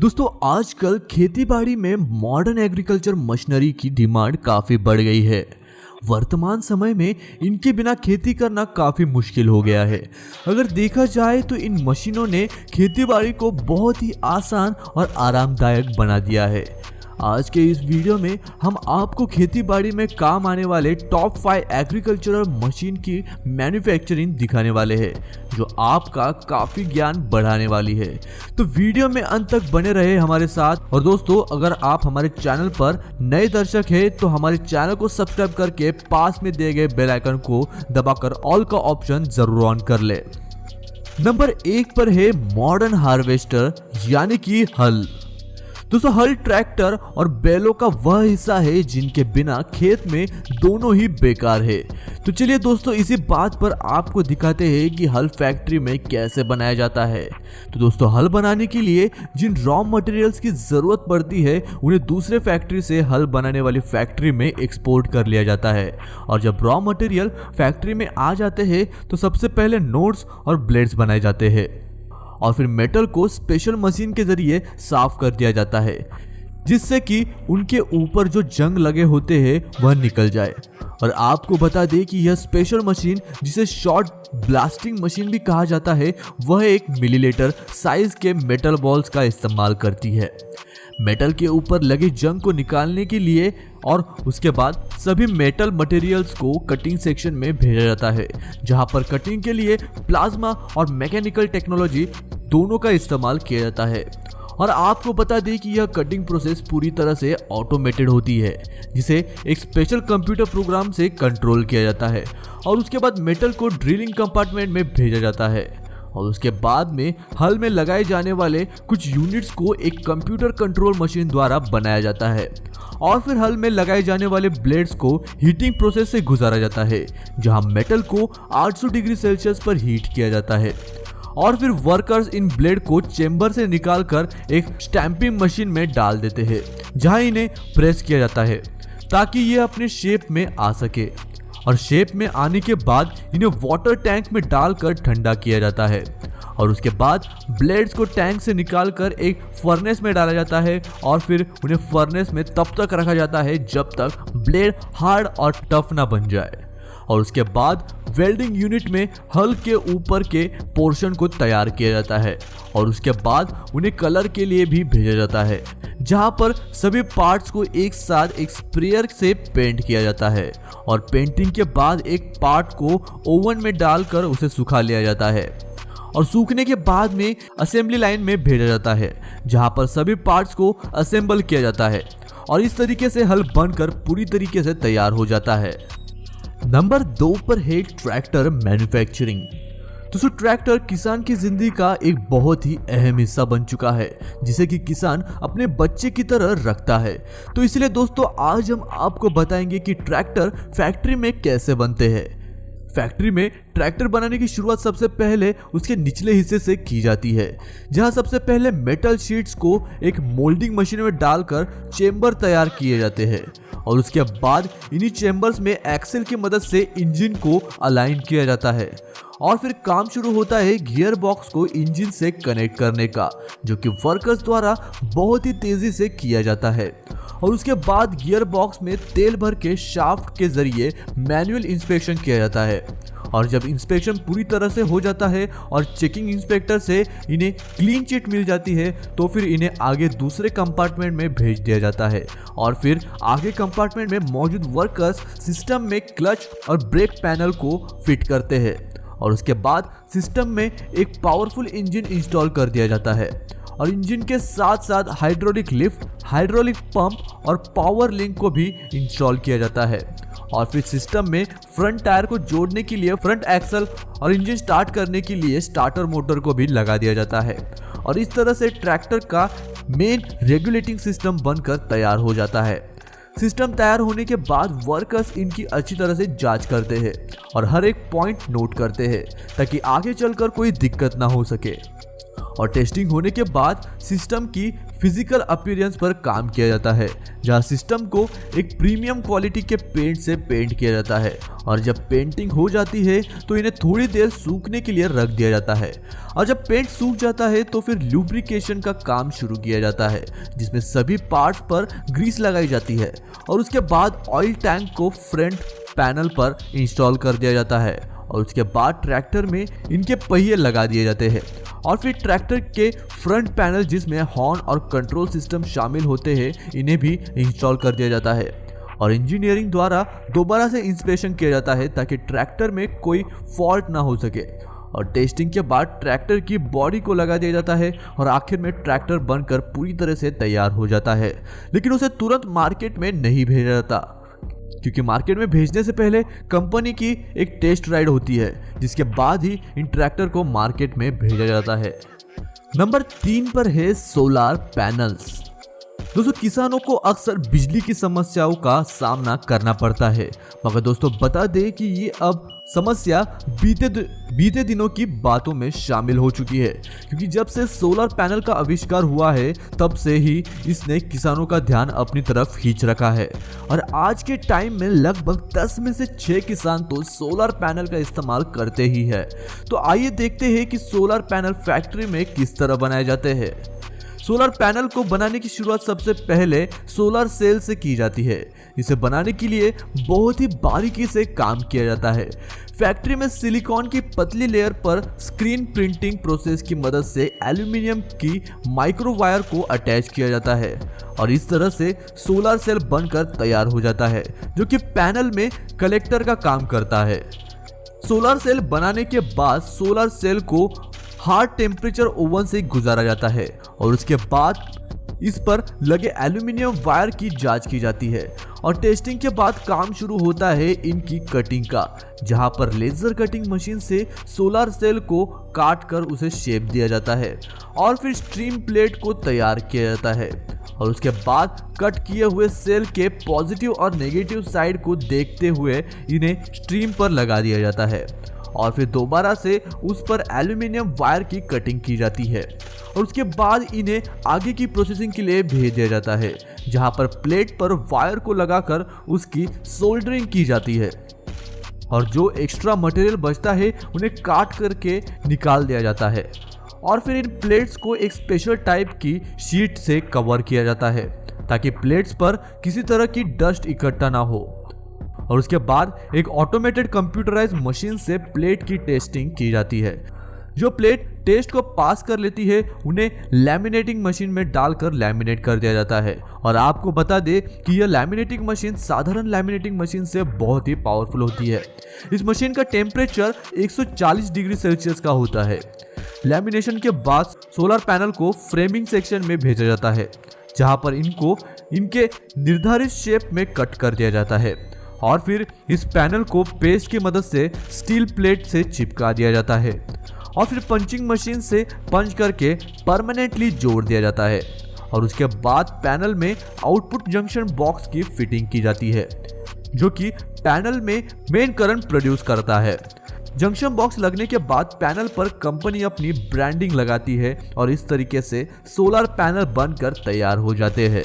दोस्तों आजकल खेतीबाड़ी में मॉडर्न एग्रीकल्चर मशीनरी की डिमांड काफ़ी बढ़ गई है। वर्तमान समय में इनके बिना खेती करना काफ़ी मुश्किल हो गया है। अगर देखा जाए तो इन मशीनों ने खेतीबाड़ी को बहुत ही आसान और आरामदायक बना दिया है। आज के इस वीडियो में हम आपको खेतीबाड़ी में काम आने वाले टॉप 5 एग्रीकल्चरल मशीन की मैन्युफैक्चरिंग दिखाने वाले हैं, जो आपका काफ़ी ज्ञान बढ़ाने वाली है। तो वीडियो में अंत तक बने रहे हमारे साथ। और दोस्तों, अगर आप हमारे चैनल पर नए दर्शक हैं तो हमारे चैनल को सब्सक्राइब करके पास में दिए गए बेल आइकन को दबाकर ऑल का ऑप्शन जरूर ऑन कर ले। नंबर 1 पर है मॉडर्न हार्वेस्टर यानी कि हल। दोस्तों, हल ट्रैक्टर और बैलों का वह हिस्सा है जिनके बिना खेत में दोनों ही बेकार है। तो चलिए दोस्तों, इसी बात पर आपको दिखाते हैं कि हल फैक्ट्री में कैसे बनाया जाता है। तो दोस्तों, हल बनाने के लिए जिन रॉ मटेरियल्स की जरूरत पड़ती है उन्हें दूसरे फैक्ट्री से हल बनाने वाली फैक्ट्री में एक्सपोर्ट कर लिया जाता है। और जब रॉ मटेरियल फैक्ट्री में आ जाते हैं तो सबसे पहले नोड्स और ब्लेड्स बनाए जाते हैं और फिर मेटल को स्पेशल मशीन के जरिए साफ कर दिया जाता है, जिससे कि उनके ऊपर जो जंग लगे होते हैं वह निकल जाए। और आपको बता दें कि यह स्पेशल मशीन, जिसे शॉर्ट ब्लास्टिंग मशीन भी कहा जाता है, वह 1 मिलीलीटर साइज के मेटल बॉल्स का इस्तेमाल करती है मेटल के ऊपर लगे जंग को निकालने के लिए। और उसके बाद सभी मेटल मटेरियल्स को कटिंग सेक्शन में भेजा जाता है, जहां पर कटिंग के लिए प्लाज्मा और मैकेनिकल टेक्नोलॉजी दोनों का इस्तेमाल किया जाता है। और आपको बता दें कि यह कटिंग प्रोसेस पूरी तरह से ऑटोमेटेड होती है, जिसे एक स्पेशल कंप्यूटर प्रोग्राम से कंट्रोल किया जाता है। और उसके बाद मेटल को ड्रिलिंग कंपार्टमेंट में भेजा जाता है और उसके बाद में हल में लगाए जाने वाले कुछ यूनिट्स को एक कंप्यूटर कंट्रोल मशीन द्वारा बनाया जाता है। और फिर हल में लगाए जाने वाले ब्लेड्स को हीटिंग प्रोसेस से गुजारा जाता है, जहां मेटल को 800 डिग्री सेल्सियस पर हीट किया जाता है। और फिर वर्कर्स इन ब्लेड को चेंबर से निकालकर एक स्टैंपिंग मशीन में डाल देते हैं, जहां इन्हें प्रेस किया जाता है ताकि ये अपने शेप में आ सके। और शेप में आने के बाद इन्हें वाटर टैंक में डालकर ठंडा किया जाता है। और उसके बाद ब्लेड्स को टैंक से निकालकर एक फर्नेस में डाला जाता है और फिर उन्हें फर्नेस में तब तक रखा जाता है जब तक ब्लेड हार्ड और टफ ना बन जाए। और उसके बाद वेल्डिंग यूनिट में हल के ऊपर के पोर्शन को तैयार किया जाता है और उसके बाद उन्हें कलर के लिए भी भेजा जाता है, जहां पर सभी पार्ट्स को एक साथ एक स्प्रेयर से पेंट किया जाता है। और पेंटिंग के बाद एक पार्ट को ओवन में डालकर उसे सुखा लिया जाता है और सूखने के बाद में असेंबली लाइन में भेजा जाता है, जहां पर सभी पार्ट्स को असेंबल किया जाता है। और इस तरीके से हल बनकर पूरी तरीके से तैयार हो जाता है। नंबर 2 पर है ट्रैक्टर मैन्युफैक्चरिंग। दोस्तों, ट्रैक्टर किसान की जिंदगी का एक बहुत ही अहम हिस्सा बन चुका है, जिसे कि किसान अपने बच्चे की तरह रखता है। तो इसलिए दोस्तों, आज हम आपको बताएंगे कि ट्रैक्टर फैक्ट्री में कैसे बनते हैं। फैक्ट्री में ट्रैक्टर बनाने की शुरुआत सबसे पहले उसके निचले हिस्से से की जाती है, जहां सबसे पहले मेटल शीट्स को एक मोल्डिंग मशीन में डालकर चेंबर तैयार किए जाते हैं। और उसके बाद इन्हीं चेंबर्स में एक्सेल की मदद से इंजन को अलाइन किया जाता है। और फिर काम शुरू होता है गियर बॉक्स को इंजन से कनेक्ट करने का, जो कि वर्कर्स द्वारा बहुत ही तेजी से किया जाता है। और उसके बाद गियर बॉक्स में तेल भर के शाफ्ट के जरिए मैनुअल इंस्पेक्शन किया जाता है। और जब इंस्पेक्शन पूरी तरह से हो जाता है और चेकिंग इंस्पेक्टर से इन्हें क्लीन चिट मिल जाती है, तो फिर इन्हें आगे दूसरे कंपार्टमेंट में भेज दिया जाता है। और फिर आगे कंपार्टमेंट में मौजूद वर्कर्स सिस्टम में क्लच और ब्रेक पैनल को फिट करते हैं। और उसके बाद सिस्टम में एक पावरफुल इंजन इंस्टॉल कर दिया जाता है। और इंजन के साथ साथ हाइड्रोलिक लिफ्ट, हाइड्रोलिक पंप और पावर लिंक को भी इंस्टॉल किया जाता है। और फिर सिस्टम में फ्रंट टायर को जोड़ने के लिए फ्रंट एक्सल और इंजन स्टार्ट करने के लिए स्टार्टर मोटर को भी लगा दिया जाता है। और इस तरह से ट्रैक्टर का मेन रेगुलेटिंग सिस्टम बनकर तैयार हो जाता है। सिस्टम तैयार होने के बाद वर्कर्स इनकी अच्छी तरह से जांच करते हैं और हर एक पॉइंट नोट करते हैं, ताकि आगे चलकर कोई दिक्कत ना हो सके। और टेस्टिंग होने के बाद सिस्टम की फिजिकल अपीयरेंस पर काम किया जाता है, जहां सिस्टम को एक प्रीमियम क्वालिटी के पेंट से पेंट किया जाता है और जब पेंटिंग हो जाती है तो इन्हें थोड़ी देर सूखने के लिए रख दिया जाता है और जब पेंट सूख जाता है तो फिर लुब्रिकेशन का काम शुरू किया जाता है, जिसमें सभी पार्ट्स पर ग्रीस लगाई जाती है और उसके बाद ऑयल टैंक को फ्रंट पैनल पर इंस्टॉल कर दिया जाता है और उसके बाद ट्रैक्टर में इनके पहिए लगा दिए जाते हैं और फिर ट्रैक्टर के फ्रंट पैनल जिसमें हॉर्न और कंट्रोल सिस्टम शामिल होते हैं इन्हें भी इंस्टॉल कर दिया जाता है और इंजीनियरिंग द्वारा दोबारा से इंस्पेक्शन किया जाता है ताकि ट्रैक्टर में कोई फॉल्ट ना हो सके और टेस्टिंग के बाद ट्रैक्टर की बॉडी को लगा दिया जाता है और आखिर में ट्रैक्टर बनकर पूरी तरह से तैयार हो जाता है। लेकिन उसे तुरंत मार्केट में नहीं भेजा जाता क्योंकि मार्केट में भेजने से पहले कंपनी की एक टेस्ट राइड होती है, जिसके बाद ही इन ट्रैक्टर को मार्केट में भेजा जाता है। नंबर 3 पर है सोलर पैनल्स। दोस्तों, किसानों को अक्सर बिजली की समस्याओं का सामना करना पड़ता है, मगर दोस्तों बता दें कि ये अब समस्या बीते दिनों की बातों में शामिल हो चुकी है, क्योंकि जब से सोलर पैनल का आविष्कार हुआ है तब से ही इसने किसानों का ध्यान अपनी तरफ खींच रखा है और आज के टाइम में लगभग 10 में से 6 किसान तो सोलर पैनल का इस्तेमाल करते ही है। तो आइए देखते हैं कि सोलर पैनल फैक्ट्री में किस तरह बनाए जाते हैं। सोलर पैनल को बनाने की शुरुआत सबसे पहले सोलर सेल से की जाती है। इसे बनाने के लिए बहुत ही बारीकी से काम किया जाता है। फैक्ट्री में सिलिकॉन की पतली लेयर पर स्क्रीन प्रिंटिंग प्रोसेस की मदद से एल्यूमिनियम की माइक्रो वायर को अटैच किया जाता है और इस तरह से सोलर सेल बनकर तैयार हो जाता है, जो कि पैनल में कलेक्टर का काम करता है। सोलर सेल बनाने के बाद सोलर सेल को हार्ड टेम्परेचर ओवन से गुजारा जाता है और उसके बाद इस पर लगे एल्यूमिनियम वायर की जांच की जाती है और टेस्टिंग के बाद काम शुरू होता है इनकी कटिंग का, जहां पर लेजर कटिंग मशीन से सोलर सेल को काट कर उसे शेप दिया जाता है और फिर स्ट्रीम प्लेट को तैयार किया जाता है और उसके बाद कट किए हुए सेल के पॉजिटिव और नेगेटिव साइड को देखते हुए इन्हें स्ट्रीम पर लगा दिया जाता है और फिर दोबारा से उस पर एल्यूमिनियम वायर की कटिंग की जाती है और उसके बाद इन्हें आगे की प्रोसेसिंग के लिए भेज दिया जाता है, जहां पर प्लेट पर वायर को लगाकर उसकी सोल्डरिंग की जाती है और जो एक्स्ट्रा मटेरियल बचता है उन्हें काट करके निकाल दिया जाता है और फिर इन प्लेट्स को एक स्पेशल टाइप की शीट से कवर किया जाता है ताकि प्लेट्स पर किसी तरह की डस्ट इकट्ठा ना हो और उसके बाद एक ऑटोमेटेड कंप्यूटराइज्ड मशीन से प्लेट की टेस्टिंग की जाती है। जो प्लेट टेस्ट को पास कर लेती है उन्हें लैमिनेटिंग मशीन में डालकर लैमिनेट कर दिया जाता है और आपको बता दें कि यह लैमिनेटिंग मशीन साधारण लैमिनेटिंग मशीन से बहुत ही पावरफुल होती है। इस मशीन का टेम्परेचर 140 डिग्री सेल्सियस का होता है। लैमिनेशन के बाद सोलर पैनल को फ्रेमिंग सेक्शन में भेजा जाता है, जहां पर इनको इनके निर्धारित शेप में कट कर दिया जाता है और फिर इस पैनल को पेस्ट की मदद से स्टील प्लेट से चिपका दिया जाता है और फिर पंचिंग मशीन से पंच करके परमानेंटली जोड़ दिया जाता है और उसके बाद पैनल में आउटपुट जंक्शन बॉक्स की फिटिंग की जाती है, जो कि पैनल में मेन करंट प्रोड्यूस करता है। जंक्शन बॉक्स लगने के बाद पैनल पर कंपनी अपनी ब्रांडिंग लगाती है और इस तरीके से सोलर पैनल बनकर तैयार हो जाते हैं।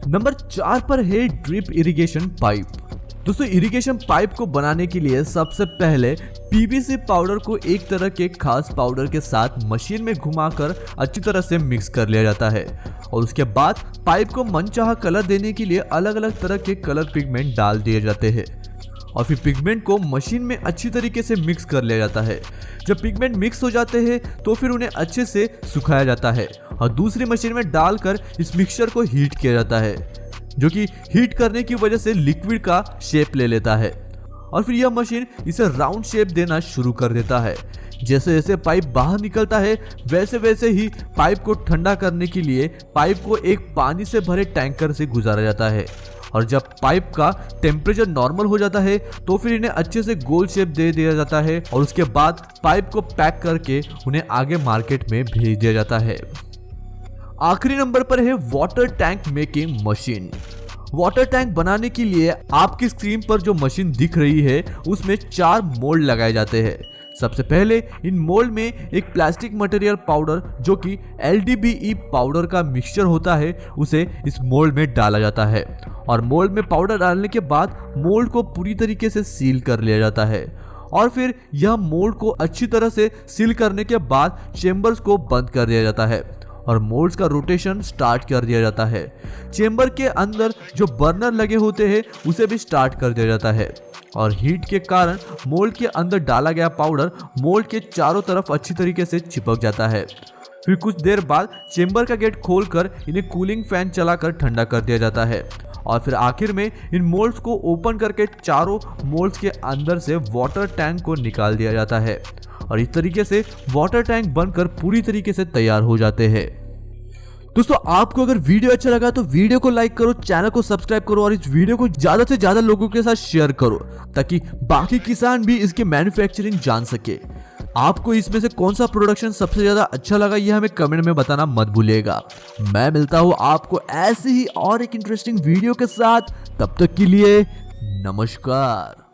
नंबर 4 पर है ड्रिप इरिगेशन पाइप। दोस्तों, इरिगेशन पाइप को बनाने के लिए सबसे पहले पीवीसी पाउडर को एक तरह के खास पाउडर के साथ मशीन में घुमाकर अच्छी तरह से मिक्स कर लिया जाता है और उसके बाद पाइप को मनचाहा कलर देने के लिए अलग अलग तरह के कलर पिगमेंट डाल दिए जाते हैं और फिर पिगमेंट को मशीन में अच्छी तरीके से मिक्स कर लिया जाता है। जब पिगमेंट मिक्स हो जाते हैं तो फिर उन्हें अच्छे से सुखाया जाता है और दूसरी मशीन में डालकर इस मिक्सचर को हीट किया जाता है, जो कि हीट करने की वजह से लिक्विड का शेप ले लेता है और फिर यह मशीन इसे राउंड शेप देना शुरू कर देता है। जैसे जैसे पाइप बाहर निकलता है वैसे वैसे ही पाइप को ठंडा करने के लिए पाइप को एक पानी से भरे टैंकर से गुजारा जाता है और जब पाइप का टेम्परेचर नॉर्मल हो जाता है तो फिर इन्हें अच्छे से गोल शेप दे दिया जाता है और उसके बाद पाइप को पैक करके उन्हें आगे मार्केट में भेज दिया जाता है। आखिरी नंबर पर है water tank making machine. Water tank बनाने के लिए आपकी स्क्रीन पर जो मशीन दिख रही है उसमें 4 मोल्ड लगाए जाते हैं। सबसे पहले इन मोल्ड में एक प्लास्टिक मटेरियल पाउडर जो कि LDPE पाउडर का मिक्सचर होता है उसे इस मोल्ड में डाला जाता है और मोल्ड में पाउडर डालने के बाद मोल्ड को पूरी तरीके से सील कर लिया जाता है और फिर यह मोल्ड को अच्छी तरह से सील करने के बाद चेंबर्स को बंद कर दिया जाता है और मोल्ड्स का रोटेशन स्टार्ट कर दिया जाता है। चेंबर के अंदर जो बर्नर लगे होते हैं उसे भी स्टार्ट कर दिया जाता है और हीट के कारण मोल्ड के अंदर डाला गया पाउडर मोल्ड के चारों तरफ अच्छी तरीके से चिपक जाता है। फिर कुछ देर बाद चेंबर का गेट खोलकर इन्हें कूलिंग फैन चलाकर ठंडा कर दिया जाता है और फिर आखिर में इन मोल्ड्स को ओपन करके चारों मोल्ड्स के अंदर से वाटर टैंक को निकाल दिया जाता है और इस तरीके से वाटर टैंक बनकर पूरी तरीके से तैयार हो जाते हैं। दोस्तों आपको अगर वीडियो अच्छा लगा तो वीडियो को लाइक करो, चैनल को सब्सक्राइब करो और इस वीडियो को ज्यादा से ज्यादा लोगों के साथ शेयर करो ताकि बाकी किसान भी इसके मैन्युफैक्चरिंग जान सके। आपको इसमें से कौन सा प्रोडक्शन सबसे ज्यादा अच्छा लगा यह हमें कमेंट में बताना मत भूलिएगा। मैं मिलता हूं आपको ऐसे ही और एक इंटरेस्टिंग वीडियो के साथ, तब तक के लिए नमस्कार।